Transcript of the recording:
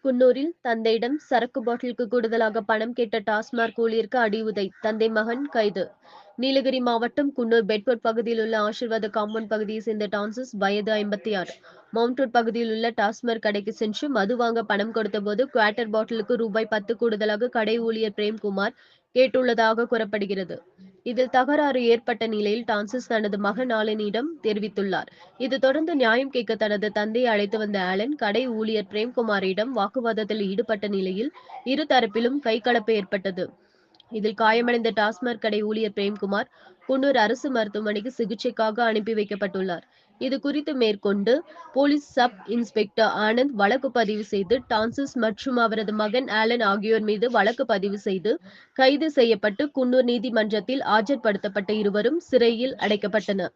குன்னூரில் தந்தையிடம் சரக்கு பாட்டிலுக்கு கூடுதலாக பணம் கேட்ட டாஸ்மாக் ஊழியருக்கு அடி உதை, தந்தை மகன் கைது. நீலகிரி மாவட்டம் குன்னூர் பெட்ஃபோர்ட் பகுதியில் உள்ள ஆசீர்வாத காம்பவுண்ட் பகுதியை சேர்ந்த டான்சஸ், வயது 56, மவுண்ட் பகுதியில் உள்ள டாஸ்மாக் கடைக்கு சென்று மது வாங்க பணம் கொடுத்தபோது குவார்ட்டர் பாட்டிலுக்கு ரூபாய் 10 கூடுதலாக கடை ஊழியர் பிரேம்குமார் கேட்டுள்ளதாக கூறப்படுகிறது. இதில் தகராறு ஏற்பட்ட நிலையில் டான்சஸ் தனது மகன் ஆலனிடம் தெரிவித்துள்ளார். இது தொடர்ந்து நியாயம் கேட்க தனது தந்தையை அழைத்து வந்த ஆலன் கடை ஊழியர் பிரேம்குமாரிடம் வாக்குவாதத்தில் ஈடுபட்ட நிலையில் இரு தரப்பிலும் கைகலப்பு ஏற்பட்டது. இதில் காயமடைந்த டாஸ்மாக் கடை ஊழியர் பிரேம்குமார் குன்னூர் அரசு மருத்துவமனைக்கு சிகிச்சைக்காக அனுப்பி வைக்கப்பட்டுள்ளார். இது குறித்து மேற்கொண்டு போலீஸ் சப் இன்ஸ்பெக்டர் ஆனந்த் வழக்கு பதிவு செய்து டான்சஸ் மற்றும் அவரது மகன் ஆலன் ஆகியோர் மீது வழக்கு பதிவு செய்து கைது செய்யப்பட்டு குன்னூர் நீதிமன்றத்தில் ஆஜர்படுத்தப்பட்ட இருவரும் சிறையில் அடைக்கப்பட்டனர்.